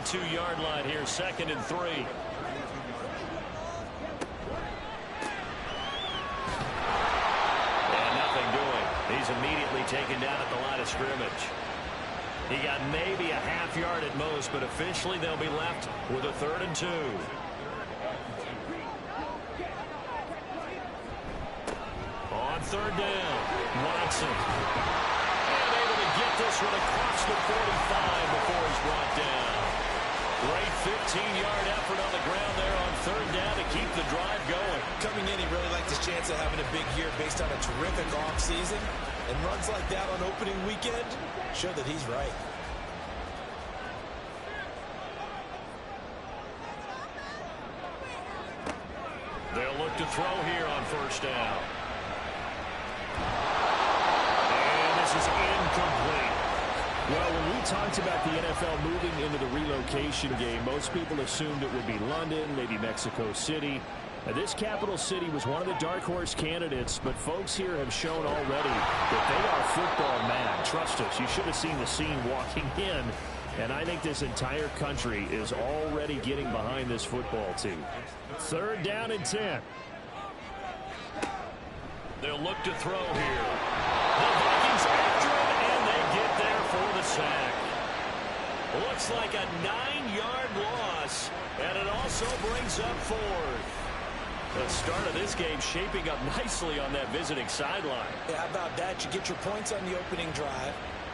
32-yard line here, 2nd and 3. And nothing doing. He's immediately taken down at the line of scrimmage. He got maybe a half yard at most, but officially they'll be left with a 3rd and 2. On 3rd down, Watson. And able to get this one across the 45 before he's brought down. Great 15-yard effort on the ground there on 3rd down to keep the drive going. Coming in, he really liked his chance of having a big year based on a terrific offseason. And runs like that on opening weekend show that he's right. They'll look to throw here on 1st down. And this is incomplete. Well, when we talked about the NFL moving into the relocation game, most people assumed it would be London, maybe Mexico City. Now, this capital city was one of the dark horse candidates, but folks here have shown already that they are football mad. Trust us, you should have seen the scene walking in, and I think this entire country is already getting behind this football team. 3rd down and 10. They'll look to throw here. The Vikings after him, and they get there for the sack. Looks like a 9-yard loss, and it also brings up 4th. The start of this game shaping up nicely on that visiting sideline. Yeah, how about that? You get your points on the opening drive.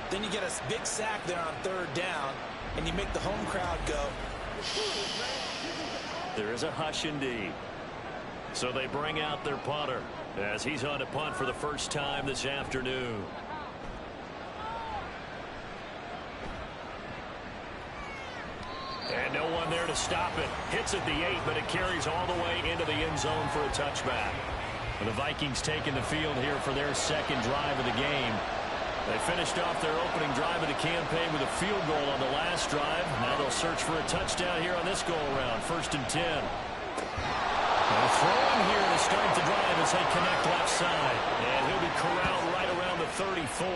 Then you get a big sack there on 3rd down, and you make the home crowd go. There is a hush indeed. So they bring out their punter as he's on to punt for the first time this afternoon. And no one there to stop it. Hits at the 8, but it carries all the way into the end zone for a touchback. And the Vikings taking the field here for their 2nd drive of the game. They finished off their opening drive of the campaign with a field goal on the last drive. Now they'll search for a touchdown here on this go-around. 1st and 10. And throwing here to start the drive as they connect left side. And he'll be corralled right around the 34.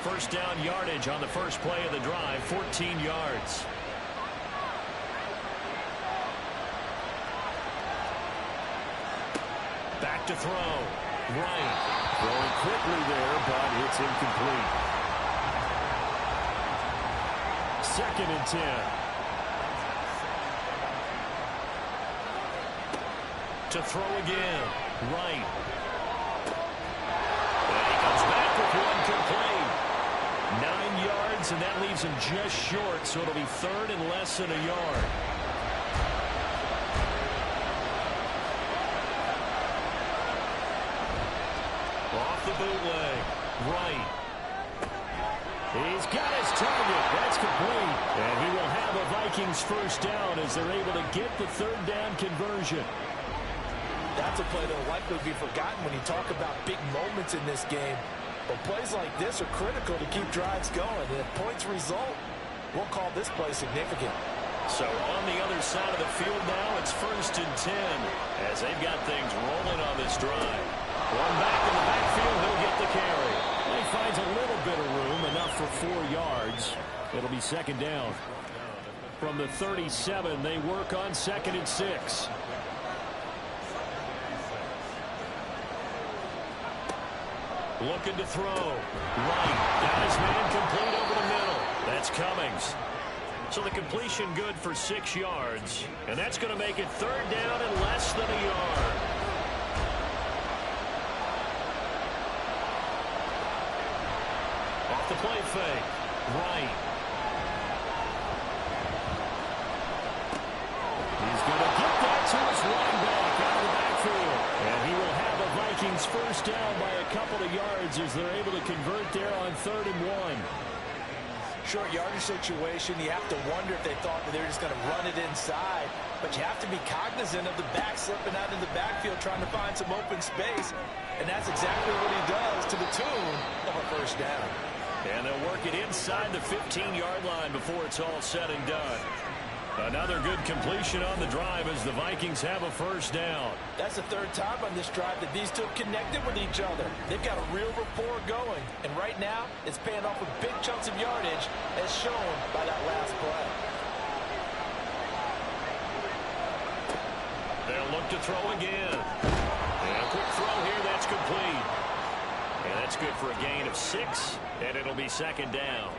1st down yardage on the first play of the drive, 14 yards. Back to throw. Right. Throwing quickly there, but it's incomplete. 2nd and 10. To throw again. Right. And he comes back with one complete. 9 yards, and that leaves him just short, so it'll be 3rd and less than a yard. Off the bootleg. Right. He's got his target. That's complete. And he will have a Vikings 1st down as they're able to get the 3rd down conversion. That's a play that will likely be forgotten when you talk about big moments in this game. But plays like this are critical to keep drives going. And if points result, we'll call this play significant. So on the other side of the field now, it's 1st and 10 as they've got things rolling on this drive. One back in the backfield, he'll get the carry. He finds a little bit of room, enough for 4 yards. It'll be 2nd down. From the 37, they work on 2nd and 6. Looking to throw. Right. Got his man complete over the middle. That's Cummings. So the completion good for 6 yards. And that's going to make it 3rd down and less than a yard. Off the play fake. Right. He's going to get that to his running back out of the backfield. And he will have a Vikings 1st down by a couple of yards as they're able to convert there on 3rd and 1. Short yardage situation, you have to wonder if they thought that they were just going to run it inside. But you have to be cognizant of the back slipping out in the backfield trying to find some open space. And that's exactly what he does to the tune of a 1st down. And they'll work it inside the 15-yard line before it's all said and done. Another good completion on the drive as the Vikings have a 1st down. That's the 3rd time on this drive that these two connected with each other. They've got a real rapport going. And right now, it's paying off with big chunks of yardage as shown by that last play. They'll look to throw again. And a quick throw here. That's complete. And that's good for a gain of 6. And it'll be second down.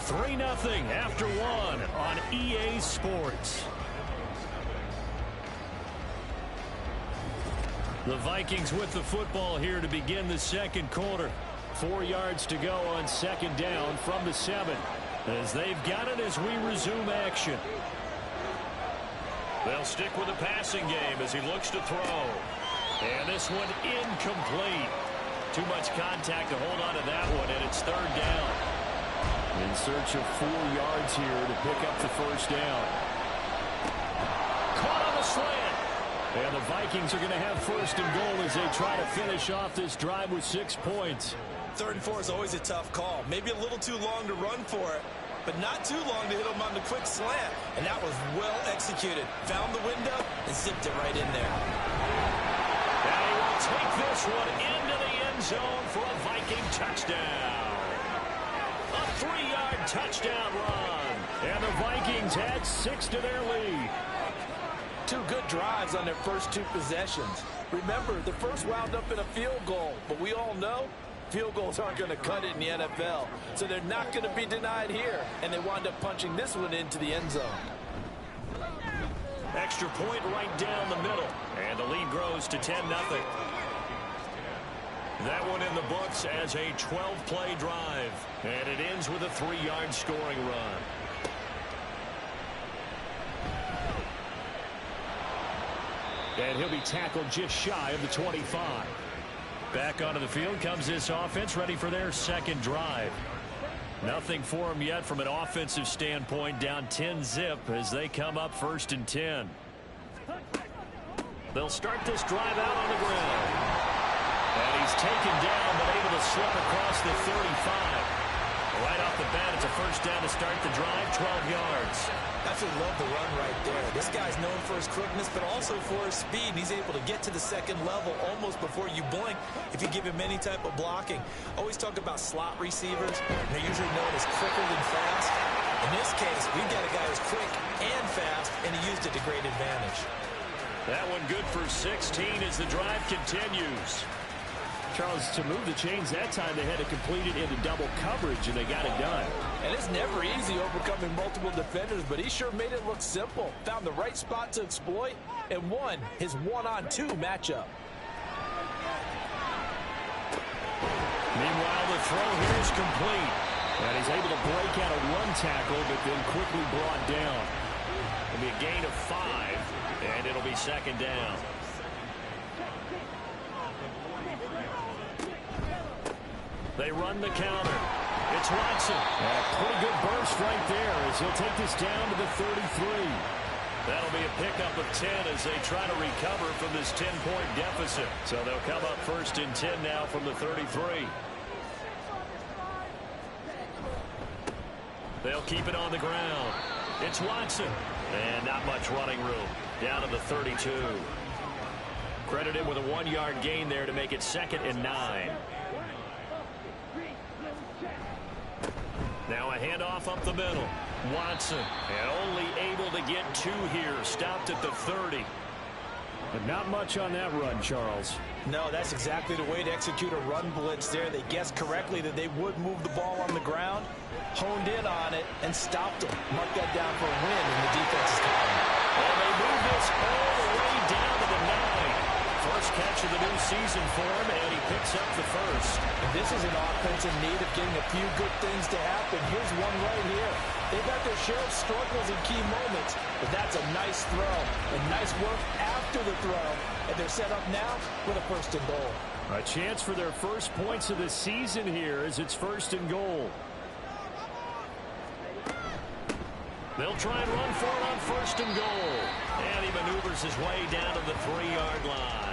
Three 0 after one on EA Sports. The Vikings with the football here to begin the second quarter. 4 yards to go on second down from the 7. As they've got it as we resume action. They'll stick with the passing game as he looks to throw. And this one incomplete. Too much contact to hold on to that one, and it's third down. In search of 4 yards here to pick up the first down. Caught on the slant. And the Vikings are going to have first and goal as they try to finish off this drive with 6 points. 3rd and 4 is always a tough call. Maybe a little too long to run for it, but not too long to hit him on the quick slant. And that was well executed. Found the window and zipped it right in there. And he will take this one into the end zone for a Viking touchdown. A 3-yard touchdown run. And the Vikings add 6 to their lead. 2 good drives on their first 2 possessions. Remember, the first wound up in a field goal, but we all know field goals aren't going to cut it in the NFL. So they're not going to be denied here, and they wind up punching this one into the end zone. Extra point right down the middle, and the lead grows to 10-0. That one in the books as a 12-play drive, and it ends with a 3-yard scoring run. And he'll be tackled just shy of the 25. Back onto the field comes this offense, ready for their second drive. Nothing for them yet from an offensive standpoint, down 10-zip as they come up 1st and 10. They'll start this drive out on the ground. And he's taken down, but able to slip across the 35. Right off the bat, it's a first down to start the drive, 12 yards. Absolutely love the run right there. This guy's known for his quickness, but also for his speed. He's able to get to the second level almost before you blink if you give him any type of blocking. Always talk about slot receivers. They're usually known as quicker than fast. In this case, we've got a guy who's quick and fast, and he used it to great advantage. That one good for 16 as the drive continues. Charles, to move the chains that time, they had to complete it into double coverage, and they got it done. And it's never easy overcoming multiple defenders, but he sure made it look simple. Found the right spot to exploit and won his 1-on-2 matchup. Meanwhile, the throw here is complete. And he's able to break out a run tackle, but then quickly brought down. It'll be a gain of 5, and it'll be second down. They run the counter. It's Watson. And a pretty good burst right there as he'll take this down to the 33. That'll be a pickup of 10 as they try to recover from this 10-point deficit. So they'll come up 1st and 10 now from the 33. They'll keep it on the ground. It's Watson. And not much running room. Down to the 32. Credited with a 1-yard gain there to make it 2nd and 9. Now a handoff up the middle. Watson, and only able to get 2 here. Stopped at the 30. But not much on that run, Charles. No, that's exactly the way to execute a run blitz there. They guessed correctly that they would move the ball on the ground, honed in on it, and stopped them. Mark that down for a win in the defense's column. And they move this all the way down to the 9. First catch of the new season for him, and he picks up the first. And this is an offense in need of getting a few good things to happen. Here's one right here. They've had their share of struggles in key moments, but that's a nice throw and nice work after the throw. And they're set up now with a 1st and goal. A chance for their first points of the season here as it's 1st and goal. They'll try and run for it on 1st and goal. And he maneuvers his way down to the 3-yard line.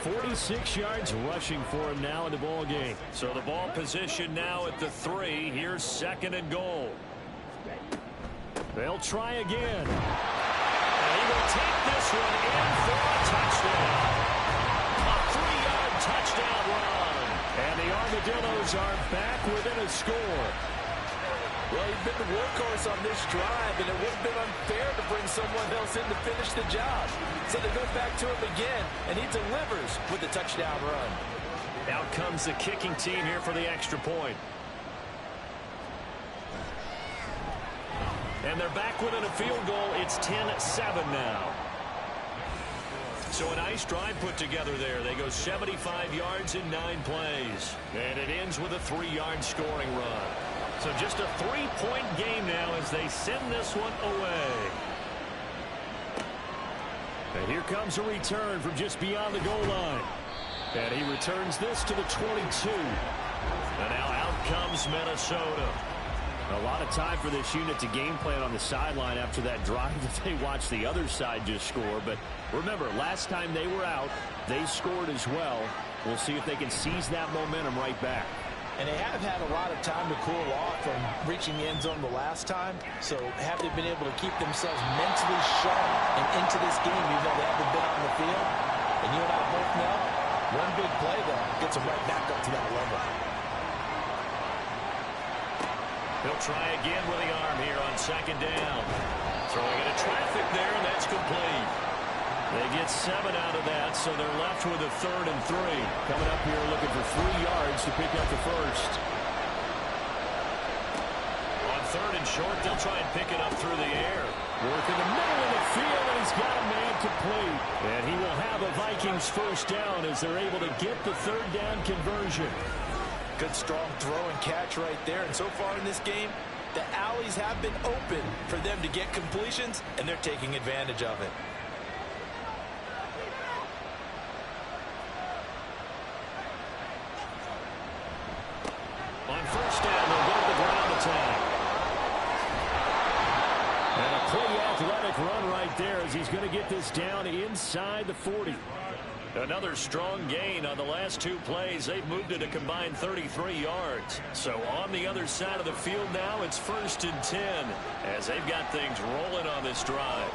46 yards rushing for him now in the ball game. So the ball position now at the 3. Here's 2nd and goal. They'll try again. And he will take this one in for a touchdown. A 3-yard touchdown run. Armadillos are back within a score. Well, he's been the workhorse on this drive, and it would have been unfair to bring someone else in to finish the job. So they go back to him again, and he delivers with a touchdown run. Out comes the kicking team here for the extra point. And they're back within a field goal. It's 10-7 now. So a nice drive put together there. They go 75 yards in 9 plays. And it ends with a 3-yard scoring run. So just a 3-point game now as they send this one away. And here comes a return from just beyond the goal line. And he returns this to the 22. And now out comes Minnesota. A lot of time for this unit to game plan on the sideline after that drive that they watched the other side just score. But remember, last time they were out, they scored as well. We'll see if they can seize that momentum right back. And they have had a lot of time to cool off from reaching the end zone the last time. So have they been able to keep themselves mentally sharp and into this game even though they haven't been on the field? And you and I both know, one big play, though, gets them right back up to that level. He'll try again with the arm here on second down. Throwing into traffic there, and that's complete. They get 7 out of that, so they're left with a 3rd and 3. Coming up here looking for 3 yards to pick up the first. On 3rd and short, they'll try and pick it up through the air. Work in the middle of the field, and he's got a man complete. And he will have a Vikings first down as they're able to get the 3rd down conversion. Good, strong throw and catch right there. And so far in this game, the alleys have been open for them to get completions, and they're taking advantage of it. On first down, they'll go to the ground attack. And a pretty athletic run right there as he's going to get this down inside the 40. Another strong gain on the last 2 plays. They've moved it a combined 33 yards. So on the other side of the field now, it's 1st and 10 as they've got things rolling on this drive.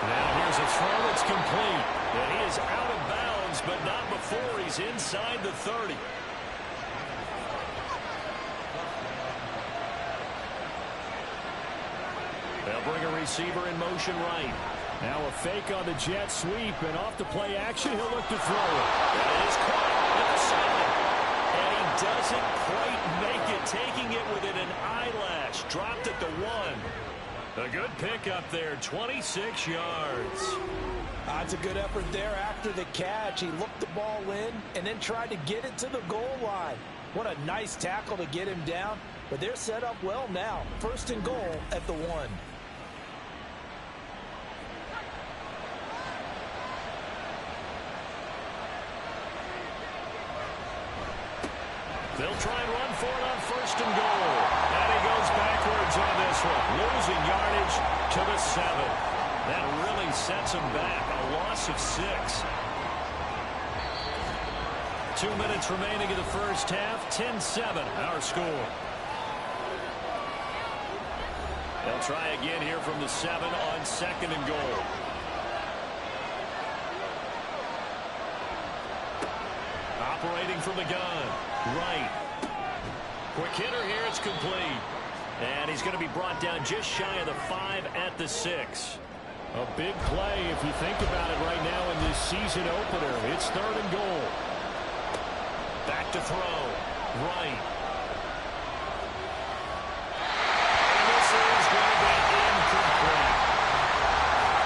Now here's a throw that's complete. And he is out of bounds, but not before he's inside the 30. They'll bring a receiver in motion right. Now a fake on the jet sweep, and off the play action, he'll look to throw it. It is caught at the 7. And he doesn't quite make it, taking it within an eyelash. Dropped at the 1. A good pickup there, 26 yards. That's a good effort there after the catch. He looked the ball in and then tried to get it to the goal line. What a nice tackle to get him down. But they're set up well now. 1st and goal at the 1. They'll try and run for it on 1st and goal. And he goes backwards on this one. Losing yardage to the 7. That really sets him back. A loss of 6. 2 minutes remaining in the first half. 10-7 our score. They'll try again here from the 7 on 2nd and goal. Operating from the gun. Right. Quick hitter here. It's complete. And he's going to be brought down just shy of the 5 at the 6. A big play if you think about it right now in this season opener. It's 3rd and goal. Back to throw. Right. And this is going to be incomplete.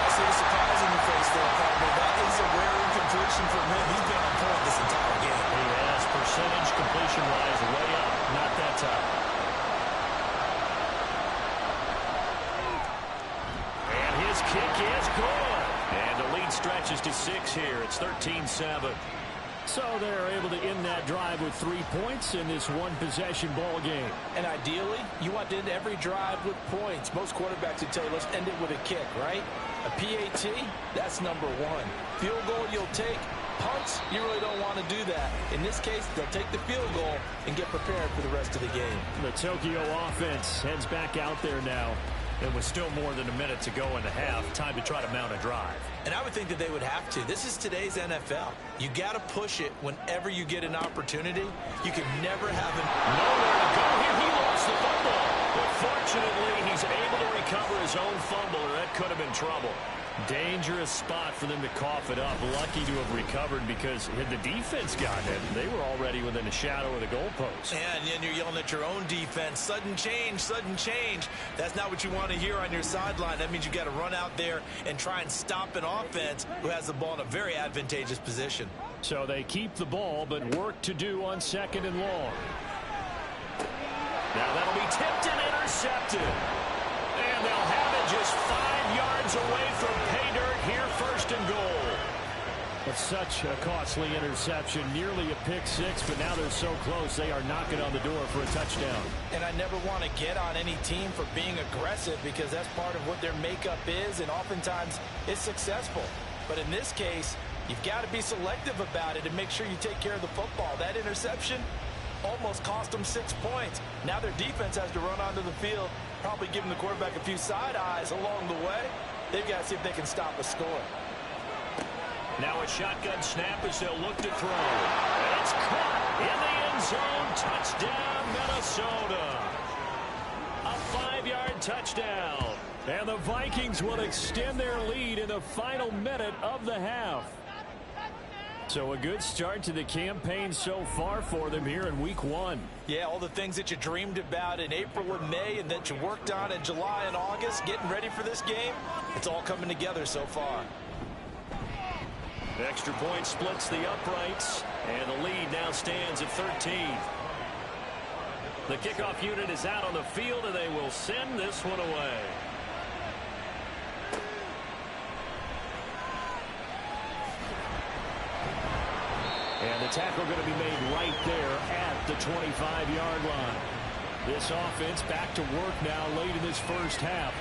I see a surprise in your face there, partner. That is a rare incompletion from him. He's been on point this entire game. He has percentage completion-wise way up. Not that time. And his kick is good. And the lead stretches to 6 here. It's 13-7. So they're able to end that drive with 3 points in this one-possession ball game. And ideally, you want to end every drive with points. Most quarterbacks would tell you, let's end it with a kick, right? A PAT, that's number 1. Field goal you'll take. Punts, you really don't want to do that. In this case, they'll take the field goal and get prepared for the rest of the game. The Tokyo offense heads back out there now. It was still more than a minute to go in the half. Time to try to mount a drive. And I would think that they would have to. This is today's NFL. You got to push it whenever you get an opportunity. You can never have nowhere to go here. He lost the football. But fortunately, he's able to recover his own fumble, or that could have been trouble. Dangerous spot for them to cough it up. Lucky to have recovered, because had the defense gotten it, they were already within a shadow of the goalpost. And you're yelling at your own defense. Sudden change, sudden change. That's not what you want to hear on your sideline. That means you got to run out there and try and stop an offense who has the ball in a very advantageous position. So they keep the ball, but work to do on 2nd and long. Now that'll be tipped and intercepted. And they'll have it just 5 yards away from pay dirt here, 1st and goal. But such a costly interception, nearly a pick six, but now they're so close they are knocking on the door for a touchdown. And I never want to get on any team for being aggressive, because that's part of what their makeup is, and oftentimes it's successful. But in this case, you've got to be selective about it and make sure you take care of the football. That interception almost cost them 6 points. Now their defense has to run onto the field, probably giving the quarterback a few side eyes along the way. They've got to see if they can stop a score. Now a shotgun snap as they'll look to throw. And it's caught in the end zone. Touchdown, Minnesota. A 5-yard touchdown. And the Vikings will extend their lead in the final minute of the half. So a good start to the campaign so far for them here in week 1. Yeah, all the things that you dreamed about in April and May and that you worked on in July and August, getting ready for this game, it's all coming together so far. The extra point splits the uprights, and the lead now stands at 13. The kickoff unit is out on the field, and they will send this one away. And the tackle going to be made right there at the 25-yard line. This offense back to work now late in this first half.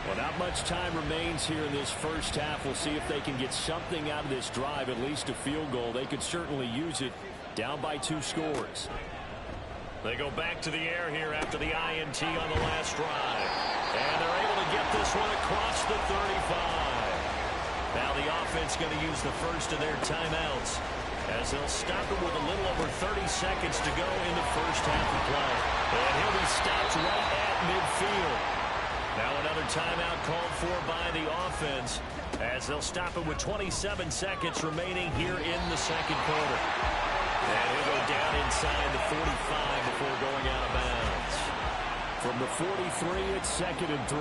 Well, not much time remains here in this first half. We'll see if they can get something out of this drive, at least a field goal. They could certainly use it, down by 2 scores. They go back to the air here after the INT on the last drive. And they're able to get this one across the 35. Now the offense going to use the first of their timeouts, as they'll stop it with a little over 30 seconds to go in the first half of play. And he'll be stopped right at midfield. Now another timeout called for by the offense, as they'll stop it with 27 seconds remaining here in the second quarter. And he'll go down inside the 45 before going out of bounds. From the 43, it's 2nd and 3.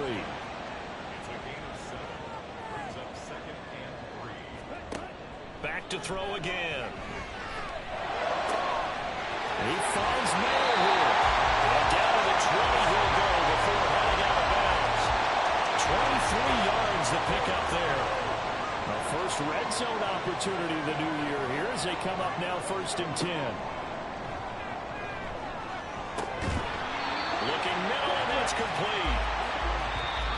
Back to throw again. He finds Miller here. And down to the 20 he'll go before heading out of bounds. 23 yards to pick up there. A first red zone opportunity the new year here as they come up now 1st and 10. Looking middle, and that's complete.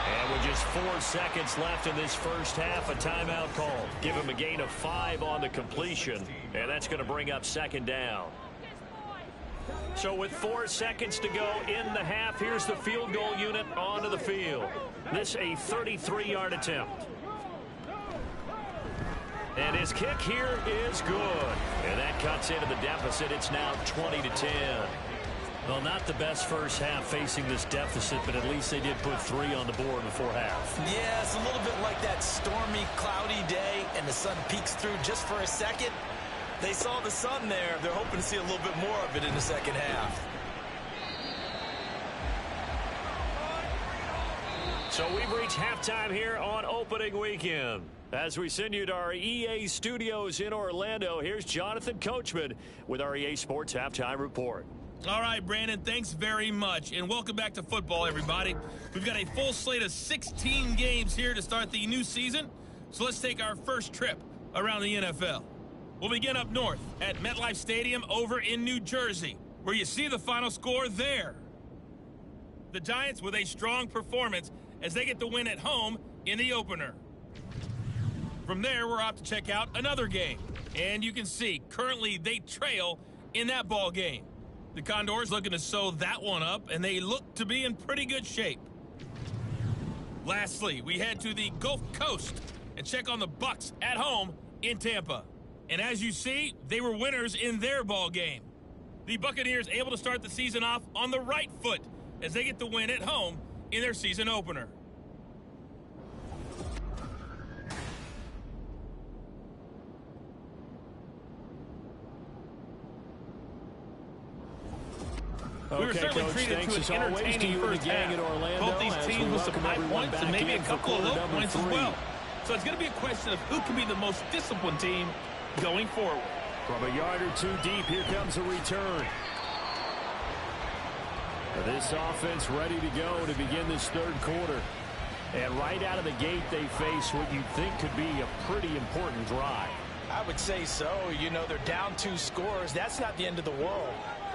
And with just 4 seconds left in this first half, a timeout call. Give him a gain of 5 on the completion, and that's going to bring up 2nd down. So with 4 seconds to go in the half, here's the field goal unit onto the field. This a 33-yard attempt. And his kick here is good. And that cuts into the deficit. It's now 20-10. Well, not the best first half facing this deficit, but at least they did put 3 on the board before half. Yeah, it's a little bit like that stormy, cloudy day, and the sun peeks through just for a second. They saw the sun there. They're hoping to see a little bit more of it in the second half. So we've reached halftime here on opening weekend. As we send you to our EA studios in Orlando, here's Jonathan Coachman with our EA Sports Halftime Report. All right, Brandon, thanks very much, and welcome back to football, everybody. We've got a full slate of 16 games here to start the new season, so let's take our first trip around the NFL. We'll begin up north at MetLife Stadium over in New Jersey, where you see the final score there. The Giants with a strong performance as they get the win at home in the opener. From there, we're off to check out another game, and you can see currently they trail in that ball game. The Condors looking to sew that one up, and they look to be in pretty good shape. Lastly, we head to the Gulf Coast and check on the Bucs at home in Tampa. And as you see, they were winners in their ball game. The Buccaneers able to start the season off on the right foot as they get the win at home in their season opener. We were certainly Coach, treated to as an entertaining first half. Both these teams with some high points and maybe a couple of low points as well. So it's going to be a question of who can be the most disciplined team going forward. From a yard or two deep, here comes a return. This offense ready to go to begin this third quarter. And right out of the gate, they face what you think could be a pretty important drive. I would say so. You know, they're down 2 scores. That's not the end of the world.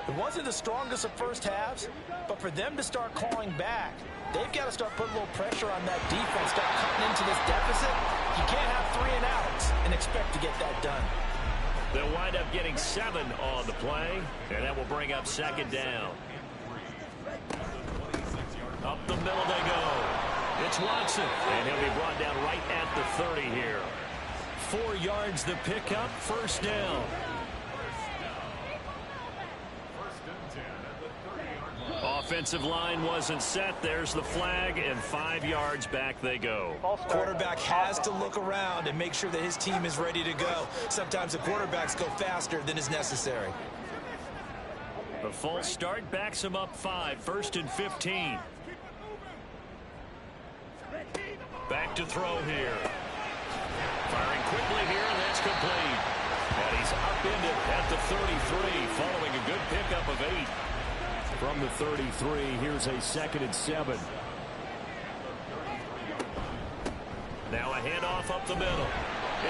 It wasn't the strongest of first halves, but for them to start calling back, they've got to start putting a little pressure on that defense, start cutting into this deficit. You can't have 3 and outs and expect to get that done. They'll wind up getting 7 on the play, and that will bring up second down. Up the middle they go. It's Watson, and he'll be brought down right at the 30 here. 4 yards the pickup, first down. Offensive line wasn't set. There's the flag, and 5 yards back they go. Quarterback has to look around and make sure that his team is ready to go. Sometimes the quarterbacks go faster than is necessary. The false start backs him up 5, first and 15. Back to throw here. Firing quickly here, and that's complete. And he's upended at the 33, following a good pickup of 8. From the 33, here's a 2nd and 7. Now a handoff up the middle.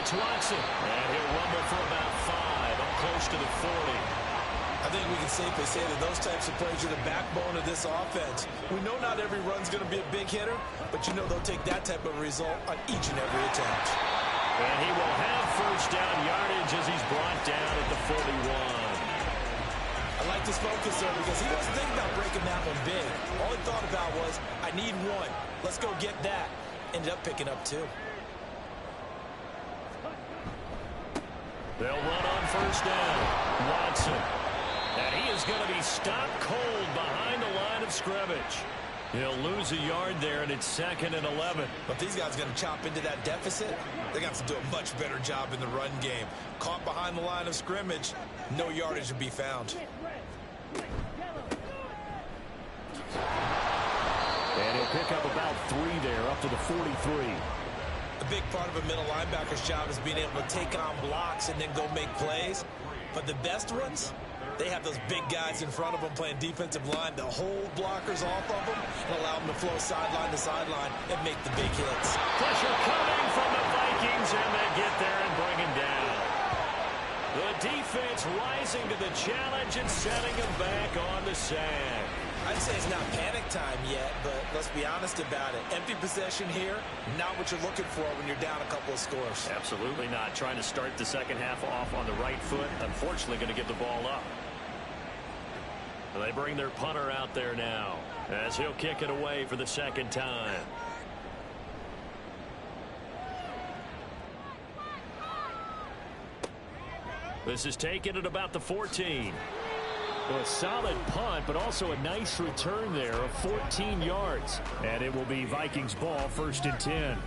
It's Watson, and he'll rumble for about 5, up close to the 40. I think we can safely say that those types of plays are the backbone of this offense. We know not every run's going to be a big hitter, but you know they'll take that type of result on each and every attempt. And he will have first down yardage as he's brought down at the 41. I like this focus there because he wasn't thinking about breaking that one big. All he thought about was, I need 1. Let's go get that. Ended up picking up 2. They'll run on first down. Watson. And he is going to be stopped cold behind the line of scrimmage. He'll lose a yard there, and it's 2nd and 11. But these guys are going to chop into that deficit. They got to do a much better job in the run game. Caught behind the line of scrimmage, no yardage to be found. And he'll pick up about 3 there, up to the 43. A big part of a middle linebacker's job is being able to take on blocks and then go make plays. But the best ones, they have those big guys in front of them playing defensive line to hold blockers off of them and allow them to flow sideline to sideline and make the big hits. Pressure coming from the Vikings, and they get there and bring him down. The defense rising to the challenge and setting him back on the sand. I'd say it's not panic time yet, but let's be honest about it. Empty possession here, not what you're looking for when you're down a couple of scores. Absolutely not. Trying to start the second half off on the right foot. Unfortunately, going to give the ball up. They bring their punter out there now as he'll kick it away for the 2nd time. This is taken at about the 14. Well, a solid punt, but also a nice return there of 14 yards. And it will be Vikings ball, 1st and 10.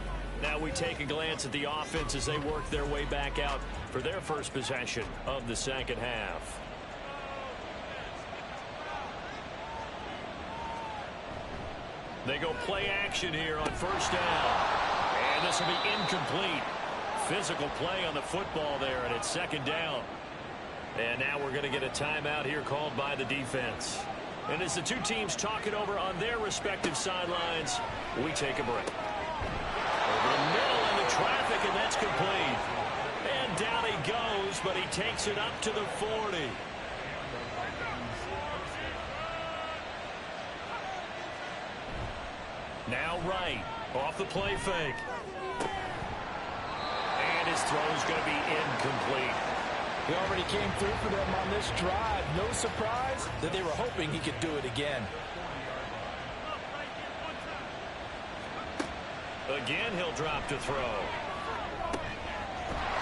Now we take a glance at the offense as they work their way back out for their first possession of the second half. They go play action here on first down. And this will be incomplete. Physical play on the football there, and it's 2nd down. And now we're going to get a timeout here called by the defense. And as the two teams talk it over on their respective sidelines, we take a break. Over the middle into traffic, and that's complete. And down he goes, but he takes it up to the 40. Now right, off the play fake. And his throw is going to be incomplete. He already came through for them on this drive. No surprise that they were hoping he could do it again. Again, he'll drop to throw.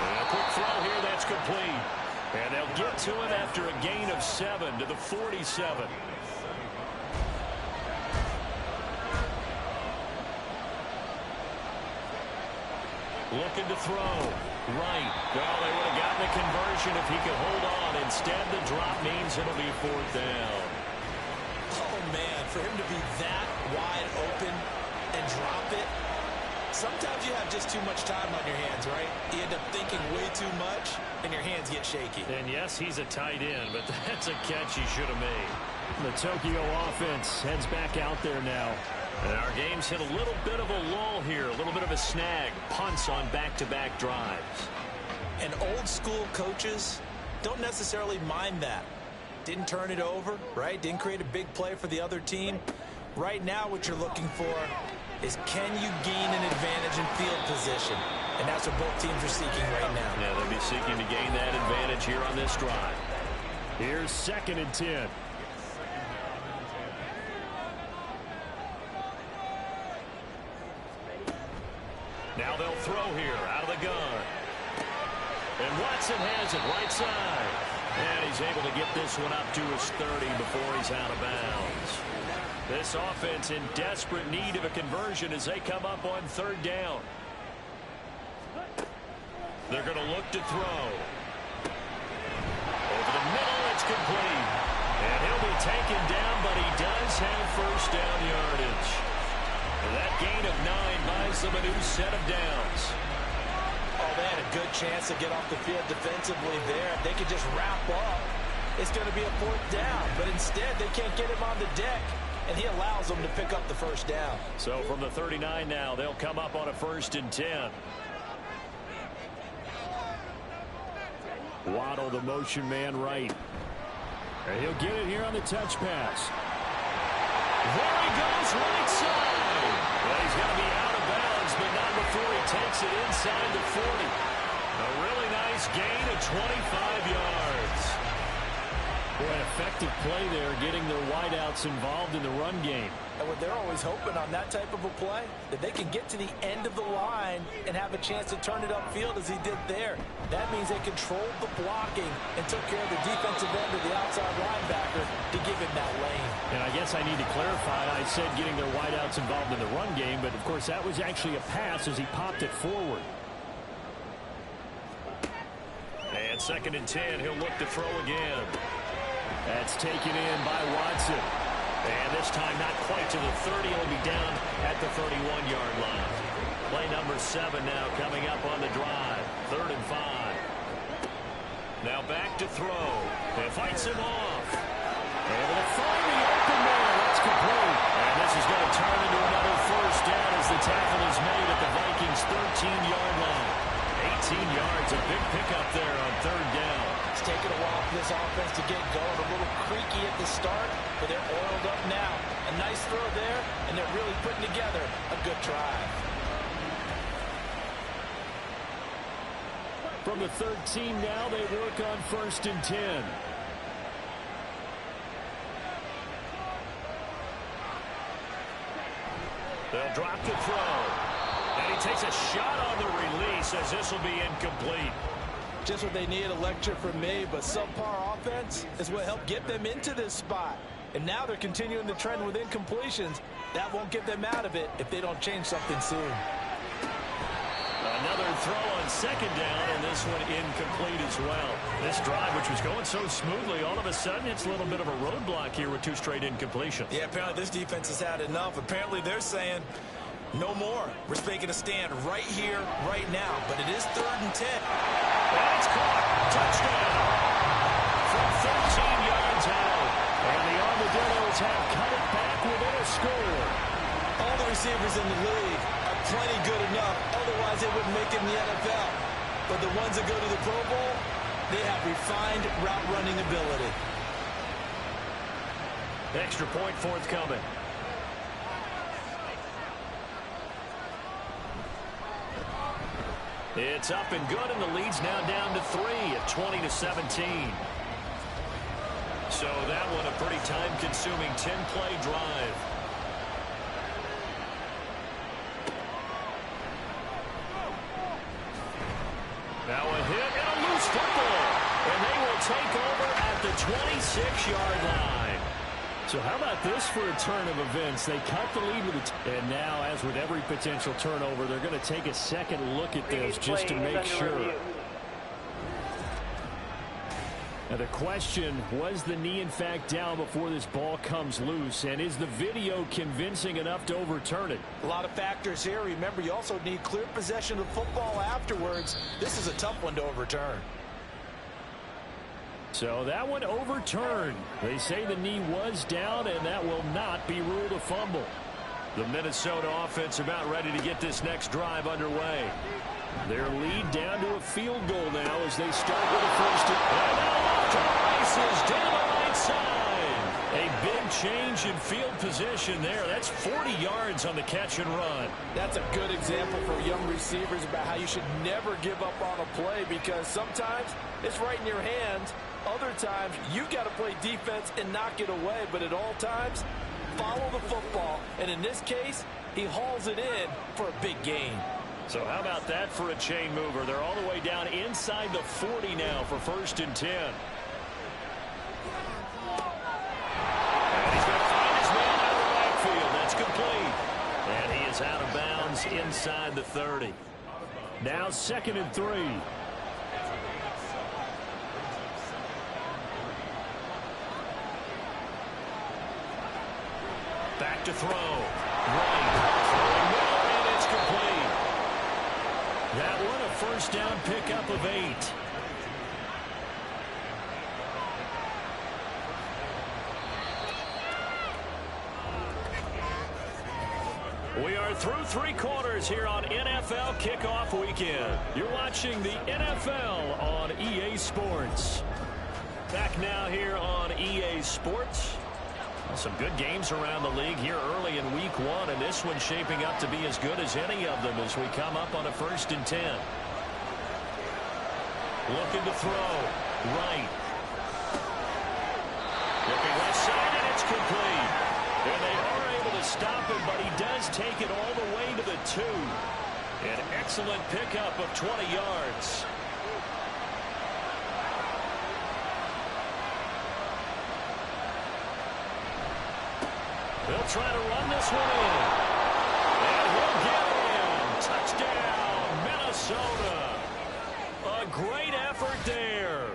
And a quick throw here, that's complete. And they'll get to him after a gain of 7 to the 47. Looking to throw. Right. Well, they would have gotten a conversion if he could hold on. Instead, the drop means it'll be 4th down. Oh, man, for him to be that wide open and drop it, sometimes you have just too much time on your hands, right? You end up thinking way too much, and your hands get shaky. And yes, he's a tight end, but that's a catch he should have made. The Tokyo offense heads back out there now. And our game's hit a little bit of a lull here, a little bit of a snag. Punts on back-to-back drives. And old-school coaches don't necessarily mind that. Didn't turn it over, right? Didn't create a big play for the other team. Right now, what you're looking for is, can you gain an advantage in field position? And that's what both teams are seeking right now. Yeah, they'll be seeking to gain that advantage here on this drive. Here's 2nd and 10. Now they'll throw here out of the gun. And Watson has it right side. And he's able to get this one up to his 30 before he's out of bounds. This offense in desperate need of a conversion as they come up on 3rd down. They're going to look to throw. Over the middle, it's complete. And he'll be taken down, but he does have 1st down yardage. And that gain of 9 buys them a new set of downs. Oh, they had a good chance to get off the field defensively there. If they could just wrap up, it's going to be a 4th down. But instead, they can't get him on the deck, and he allows them to pick up the 1st down. So from the 39 now, they'll come up on a 1st and 10. Waddle, the motion man, right. And he'll get it here on the touch pass. There he goes, right side. Well, he's going to be out of bounds, but not before he takes it inside the 40. A really nice gain of 25 yards. Boy, an effective play there, getting their wideouts involved in the run game. And what they're always hoping on that type of a play, that they can get to the end of the line and have a chance to turn it upfield as he did there. That means they controlled the blocking and took care of the defensive end of the outside linebacker to give him that lane. And I guess I need to clarify, I said getting their wideouts involved in the run game, but of course that was actually a pass as he popped it forward. And 2nd and 10, he'll look to throw again. That's taken in by Watson. And this time not quite to the 30. He'll be down at the 31-yard line. Play number 7 now coming up on the drive. 3rd and 5. Now back to throw. And fights him off. Able to find the open man. That's complete. And this is going to turn into another 1st down as the tackle is made at the Vikings' 13-yard line. 18 yards, a big pickup there on 3rd down. It's taken a while for this offense to get going. A little creaky at the start, but they're oiled up now. A nice throw there, and they're really putting together a good drive. From the 13 now, they work on 1st and 10. They'll drop the throw. And he takes a shot on the release as this will be incomplete. Just what they need, a lecture from me, but subpar offense is what helped get them into this spot. And now they're continuing the trend with incompletions. That won't get them out of it if they don't change something soon. Another throw on 2nd down, and this one incomplete as well. This drive, which was going so smoothly, all of a sudden it's a little bit of a roadblock here with 2 straight incompletions. Yeah, apparently this defense has had enough. Apparently they're saying, no more. We're making a stand right here, right now. But it is 3rd and 10. And it's caught. Touchdown. From 13 yards out. And the Armadillos have cut it back within a score. All the receivers in the league are plenty good enough. Otherwise, they wouldn't make it in the NFL. But the ones that go to the Pro Bowl, they have refined route running ability. Extra point forthcoming. It's up and good, and the lead's now down to 3 at 20-17. So that one a pretty time-consuming 10-play drive. Now a hit and a loose football. And they will take over at the 26-yard line. So how about this for a turn of events? They cut the lead with and now, as with every potential turnover, they're going to take a second look at this just to make sure. Now the question, was the knee in fact down before this ball comes loose? And is the video convincing enough to overturn it? A lot of factors here. Remember, you also need clear possession of football afterwards. This is a tough one to overturn. So that one overturned. They say the knee was down, and that will not be ruled a fumble. The Minnesota offense about ready to get this next drive underway. Their lead down to a field goal now as they start with the first. And now off to the races down the right side. A big change in field position there. That's 40 yards on the catch and run. That's a good example for young receivers about how you should never give up on a play, because sometimes it's right in your hands. Other times you got to play defense and knock it away. But at all times, follow the football. And in this case, he hauls it in for a big gain. So how about that for a chain mover? They're all the way down inside the 40 now for 1st and 10. And he's going to find his man out of the backfield. That's complete. And he is out of bounds inside the 30. Now 2nd and 3. Back to throw. Right. Throwing middle, and it's complete. That one a 1st down pickup of 8. We are through 3 quarters here on NFL Kickoff Weekend. You're watching the NFL on EA Sports. Back now here on EA Sports. Some good games around the league here early in week 1, and this one's shaping up to be as good as any of them as we come up on a 1st and 10. Looking to throw. Right. Looking left side, and it's complete. And they are able to stop him, but he does take it all the way to the 2. An excellent pickup of 20 yards. They'll try to run this one in. And he'll get in. Touchdown, Minnesota. A great effort there.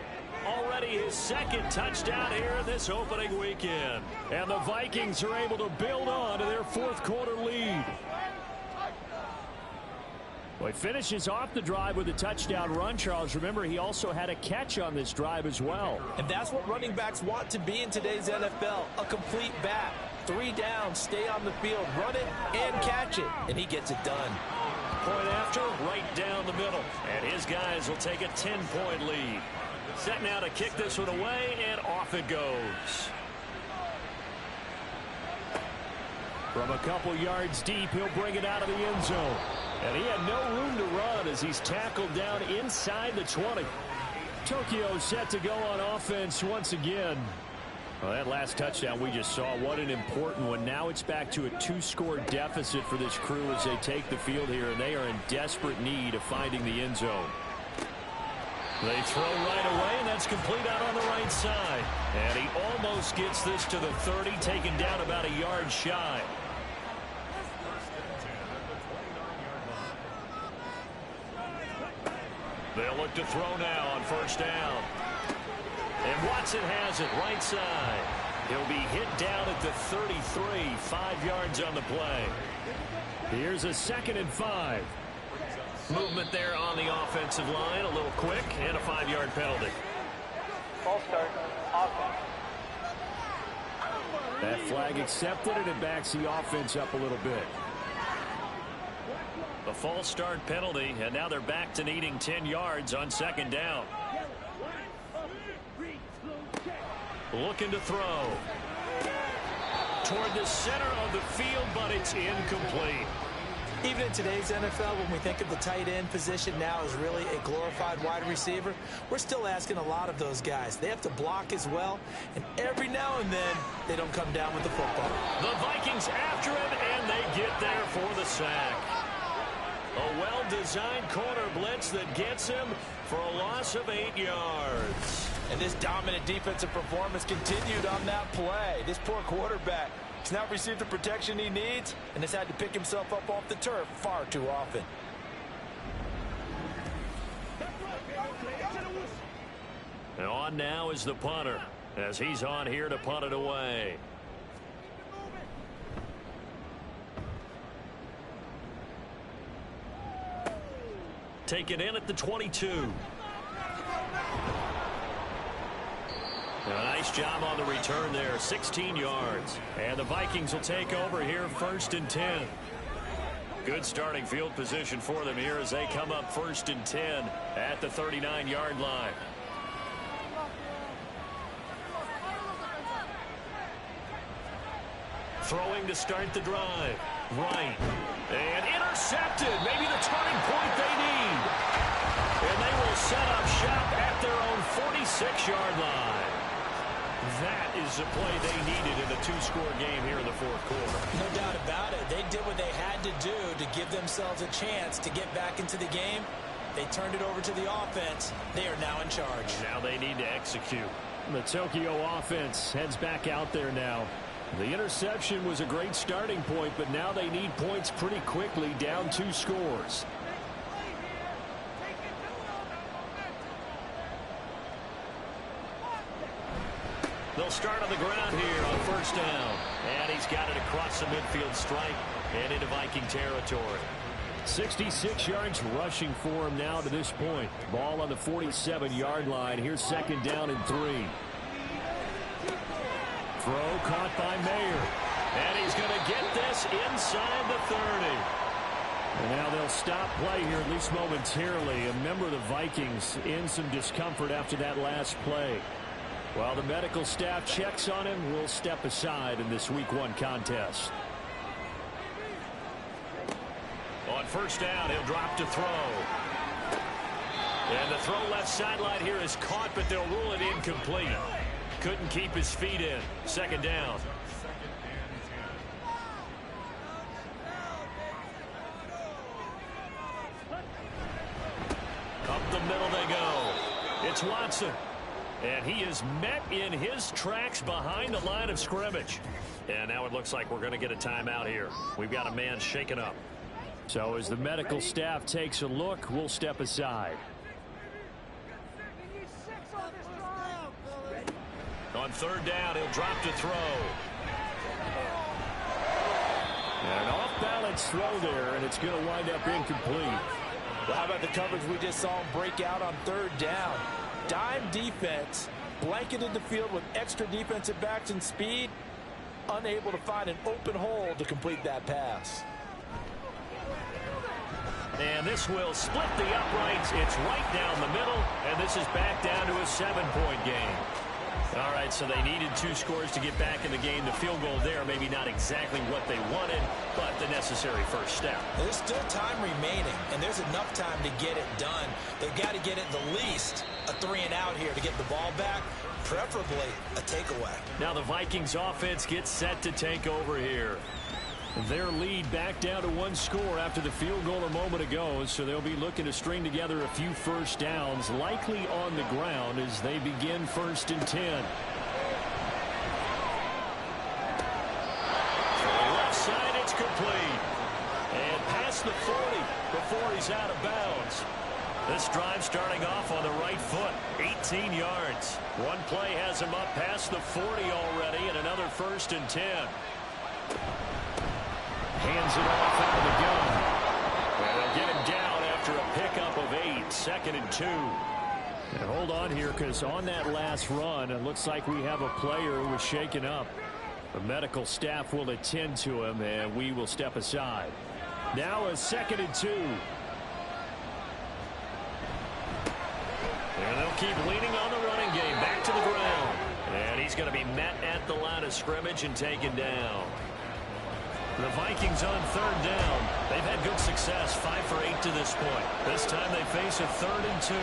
Already his 2nd touchdown here this opening weekend. And the Vikings are able to build on to their 4th quarter lead. Well, he finishes off the drive with a touchdown run, Charles. Remember, he also had a catch on this drive as well. And that's what running backs want to be in today's NFL, a complete back. 3 down, stay on the field, run it, and catch it. And he gets it done. Point after, right down the middle. And his guys will take a 10-point lead. Set now to kick this one away, and off it goes. From a couple yards deep, he'll bring it out of the end zone. And he had no room to run as he's tackled down inside the 20. Tokyo set to go on offense once again. Well, that last touchdown we just saw, what an important one. Now it's back to a 2-score deficit for this crew as they take the field here, and they are in desperate need of finding the end zone. They throw right away, and that's complete out on the right side. And he almost gets this to the 30, taken down about a yard shy. They'll look to throw now on 1st down. And Watson has it right side. He'll be hit down at the 33, 5 yards on the play. Here's a 2nd and 5. Movement there on the offensive line, a little quick, and a 5-yard penalty. False start, offense. That flag accepted, and it backs the offense up a little bit. The false start penalty, and now they're back to needing 10 yards on 2nd down. Looking to throw. Toward the center of the field, but it's incomplete. Even in today's NFL, when we think of the tight end position now as really a glorified wide receiver, we're still asking a lot of those guys. They have to block as well, and every now and then, they don't come down with the football. The Vikings after him, and they get there for the sack. A well-designed corner blitz that gets him for a loss of 8 yards. And this dominant defensive performance continued on that play. This poor quarterback has not received the protection he needs and has had to pick himself up off the turf far too often. And on now is the punter, as he's on here to punt it away. Take it in at the 22. A nice job on the return there, 16 yards. And the Vikings will take over here, 1st and 10. Good starting field position for them here as they come up 1st and 10 at the 39-yard line. Throwing to start the drive. Right. And intercepted. Maybe the turning point they need. And they will set up shop at their own 46-yard line. That is the play they needed in the 2-score game here in the 4th quarter. No doubt about it. They did what they had to do to give themselves a chance to get back into the game. They turned it over to the offense. They are now in charge. Now they need to execute. The Tokyo offense heads back out there now. The interception was a great starting point, but now they need points pretty quickly, down 2 scores. They'll start on the ground here on 1st down. And he's got it across the midfield stripe and into Viking territory. 66 yards rushing for him now to this point. Ball on the 47-yard line. Here's 2nd down and 3. Throw caught by Mayer. And he's going to get this inside the 30. And now they'll stop play here, at least momentarily. A member of the Vikings in some discomfort after that last play. While the medical staff checks on him, we'll step aside in this Week 1 contest. On 1st down, he'll drop to throw. And the throw left sideline here is caught, but they'll rule it incomplete. Couldn't keep his feet in. 2nd down. Up the middle they go. It's Watson. And he is met in his tracks behind the line of scrimmage. And now it looks like we're going to get a timeout here. We've got a man shaken up. So as the medical staff takes a look, we'll step aside. On 3rd down, he'll drop to throw. An off-balance throw there, and it's going to wind up incomplete. Well, how about the coverage we just saw him break out on 3rd down? Dime defense, blanketed the field with extra defensive backs and speed, unable to find an open hole to complete that pass. And this will split the uprights. It's right down the middle, and this is back down to a 7-point game. All right, so they needed 2 scores to get back in the game. The field goal there, maybe not exactly what they wanted, but the necessary first step. There's still time remaining, and there's enough time to get it done. They've got to get it the least a 3-and-out here to get the ball back, preferably a takeaway. Now the Vikings offense gets set to take over here. Their lead back down to 1 score after the field goal a moment ago, so they'll be looking to string together a few first downs, likely on the ground as they begin 1st and 10. Left side, it's complete. And past the 40 before he's out of bounds. This drive starting off on the right foot, 18 yards. One play has him up past the 40 already, and another 1st and 10. Hands it off out of the gun. And they'll get him down after a pickup of 8, 2nd and 2. And hold on here, because on that last run, it looks like we have a player who was shaken up. The medical staff will attend to him, and we will step aside. Now a 2nd and 2. And they'll keep leaning on the running game. Back to the ground. And he's going to be met at the line of scrimmage and taken down. The Vikings on 3rd down. They've had good success, 5 for 8 to this point. This time they face a 3rd and 2.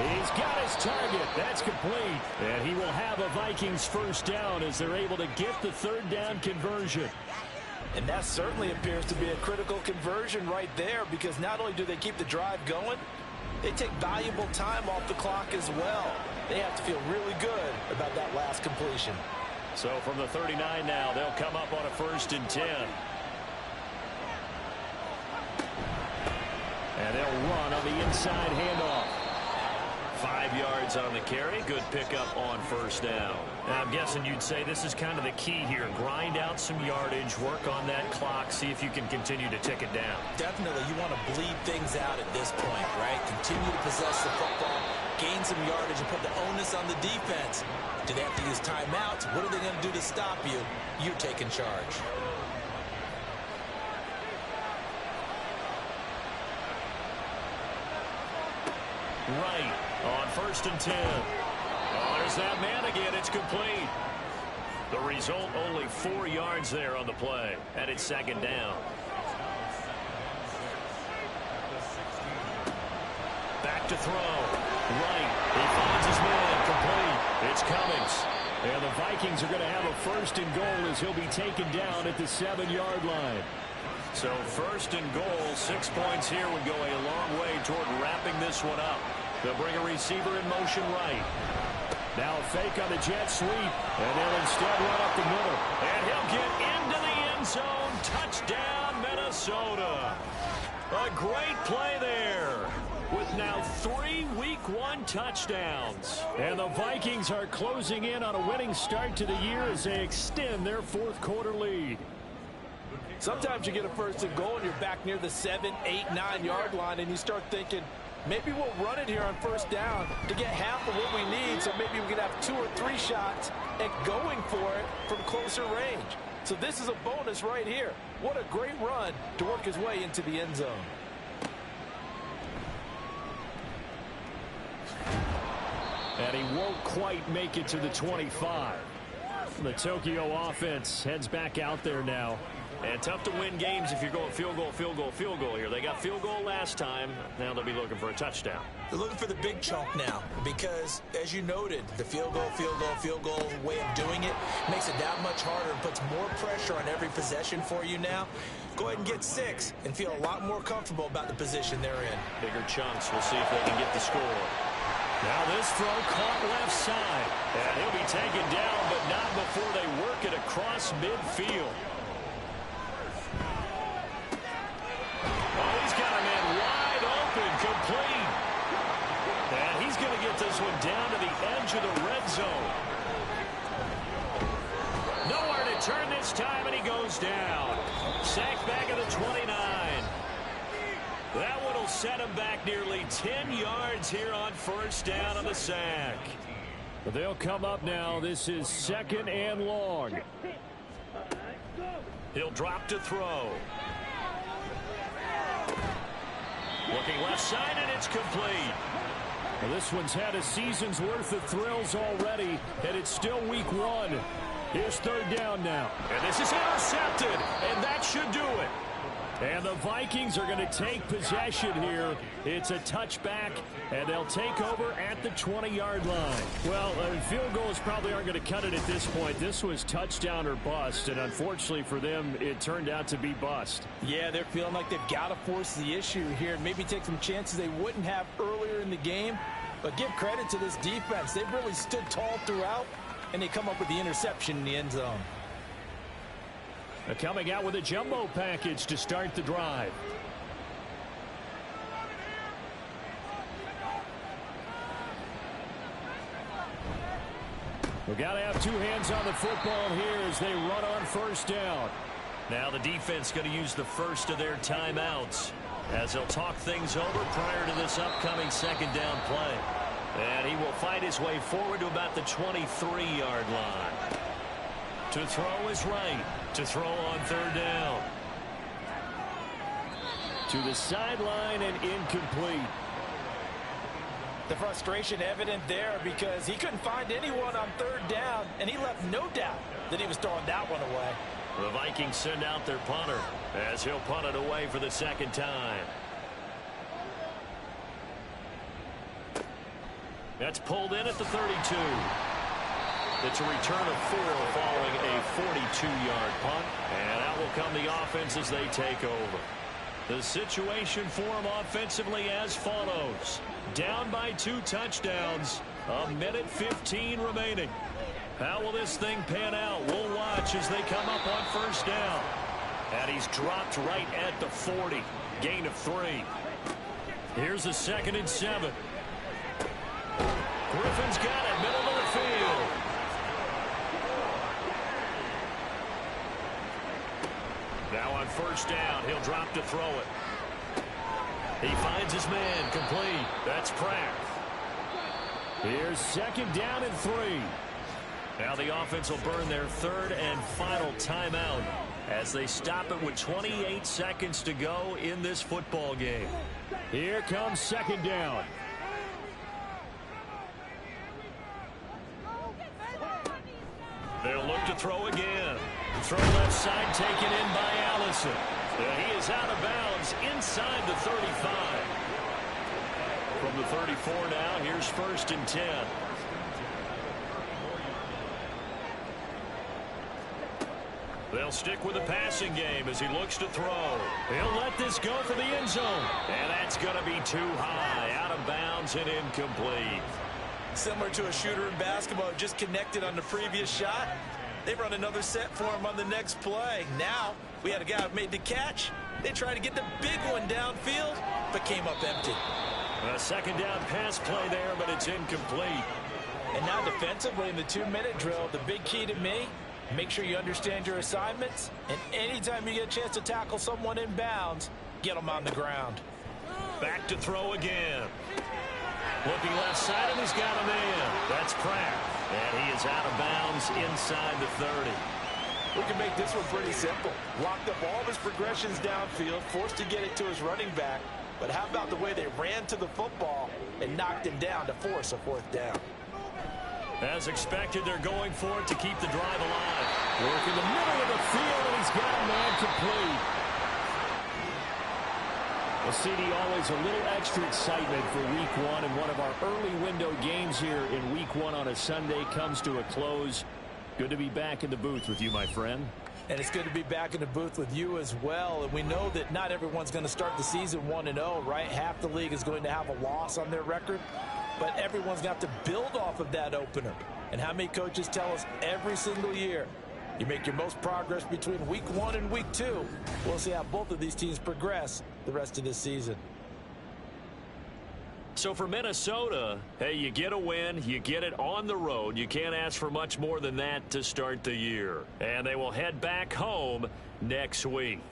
He's got his target. That's complete. And he will have a Vikings first down as they're able to get the 3rd down conversion. And that certainly appears to be a critical conversion right there, because not only do they keep the drive going, they take valuable time off the clock as well. They have to feel really good about that last completion. So from the 39 now, they'll come up on a 1st and 10. And they'll run on the inside handoff. 5 yards on the carry. Good pickup on 1st down. Now, I'm guessing you'd say this is kind of the key here. Grind out some yardage, work on that clock, see if you can continue to tick it down. Definitely, you want to bleed things out at this point, right? Continue to possess the football, gain some yardage, and put the onus on the defense. Do they have to use timeouts? What are they going to do to stop you? You're taking charge. Right on 1st and 10. Oh, there's that man again. It's complete. The result, only 4 yards there on the play. And it's 2nd down. Back to throw. Right. He finds his man. Complete. It's Cummings. And the Vikings are going to have a 1st and goal as he'll be taken down at the 7-yard line. So 1st and goal, 6 points here would go a long way toward wrapping this one up. They'll bring a receiver in motion right. Now a fake on the jet sweep, and they'll instead run up the middle. And he'll get into the end zone. Touchdown, Minnesota. A great play there, with now 3 Week 1 touchdowns. And the Vikings are closing in on a winning start to the year as they extend their 4th quarter lead. Sometimes you get a 1st and goal and you're back near the 7, 8, 9-yard line, and you start thinking, maybe we'll run it here on 1st down to get half of what we need, so maybe we can have 2 or 3 shots at going for it from closer range. So this is a bonus right here. What a great run to work his way into the end zone. And he won't quite make it to the 25. The Tokyo offense heads back out there now. And tough to win games if you're going field goal, field goal, field goal here. They got field goal last time. Now they'll be looking for a touchdown. They're looking for the big chunk now because, as you noted, the field goal, field goal, field goal way of doing it makes it that much harder and puts more pressure on every possession for you now. Go ahead and get 6 and feel a lot more comfortable about the position they're in. Bigger chunks. We'll see if they can get the score. Now this throw caught left side. And he'll be taken down, but not before they work it across midfield. Oh, he's got a man wide open, complete. And he's going to get this one down to the edge of the red zone. Nowhere to turn this time, and he goes down. Sacked back at the 29. That one will set him back nearly 10 yards here on 1st down on the sack. But they'll come up now. This is 2nd and long. He'll drop to throw. Looking left side, and it's complete. Well, this one's had a season's worth of thrills already, and it's still week 1. Here's 3rd down now. And this is intercepted, and that should do it. And the Vikings are going to take possession here. It's a touchback, and they'll take over at the 20-yard line. Well, field goals probably aren't going to cut it at this point. This was touchdown or bust, and unfortunately for them, it turned out to be bust. Yeah, they're feeling like they've got to force the issue here and maybe take some chances they wouldn't have earlier in the game. But give credit to this defense. They've really stood tall throughout, and they come up with the interception in the end zone. They're coming out with a jumbo package to start the drive. We've got to have 2 hands on the football here as they run on 1st down. Now the defense going to use the first of their timeouts as they'll talk things over prior to this upcoming 2nd down play. And he will fight his way forward to about the 23-yard line. To throw is right. To throw on 3rd down. To the sideline and incomplete. The frustration evident there because he couldn't find anyone on 3rd down, and he left no doubt that he was throwing that one away. The Vikings send out their punter as he'll punt it away for the 2nd time. That's pulled in at the 32. It's a return of 4 following a 42-yard punt. And out will come the offense as they take over. The situation for them offensively as follows. Down by 2 touchdowns. 1:15 remaining. How will this thing pan out? We'll watch as they come up on first down. And he's dropped right at the 40. Gain of 3. Here's a 2nd and 7. Griffin's got it, middle of the field. Now on first down, he'll drop to throw it. He finds his man, complete. That's Pratt. Here's 2nd down and 3. Now the offense will burn their 3rd and final timeout as they stop it with 28 seconds to go in this football game. Here comes 2nd down. They'll look to throw again. Throw left side taken in by Allison. He is out of bounds inside the 35. From the 34 now, here's 1st and 10. They'll stick with the passing game as he looks to throw. He'll let this go for the end zone. And that's going to be too high. Out of bounds and incomplete. Similar to a shooter in basketball, just connected on the previous shot. They run another set for him on the next play. Now, we had a guy who made the catch. They tried to get the big one downfield, but came up empty. A 2nd down pass play there, but it's incomplete. And now defensively in the 2-minute drill, the big key to me, make sure you understand your assignments, and anytime you get a chance to tackle someone in bounds, get them on the ground. Back to throw again. Looking left side, and he's got a man. That's Pratt. And he is out of bounds inside the 30. We can make this one pretty simple. Locked up all of his progressions downfield, forced to get it to his running back. But how about the way they ran to the football and knocked him down to force a 4th down? As expected, they're going for it to keep the drive alive. Work in the middle of the field, and he's got a man complete. Well, CD, always a little extra excitement for Week 1, and one of our early window games here in Week 1 on a Sunday comes to a close. Good to be back in the booth with you, my friend. And it's good to be back in the booth with you as well. And we know that not everyone's going to start the season 1-0, right? Half the league is going to have a loss on their record. But everyone's going to have to build off of that opener. And how many coaches tell us every single year, you make your most progress between Week 1 and Week 2. We'll see how both of these teams progress the rest of this season. So for Minnesota, hey, you get a win, you get it on the road. You can't ask for much more than that to start the year. And they will head back home next week.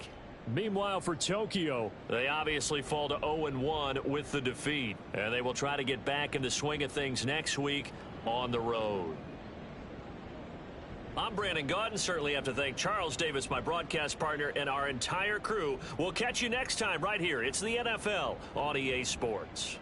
Meanwhile, for Tokyo, they obviously fall to 0-1 with the defeat. And they will try to get back in the swing of things next week on the road. I'm Brandon Gaudin. Certainly have to thank Charles Davis, my broadcast partner, and our entire crew. We'll catch you next time right here. It's the NFL on EA Sports.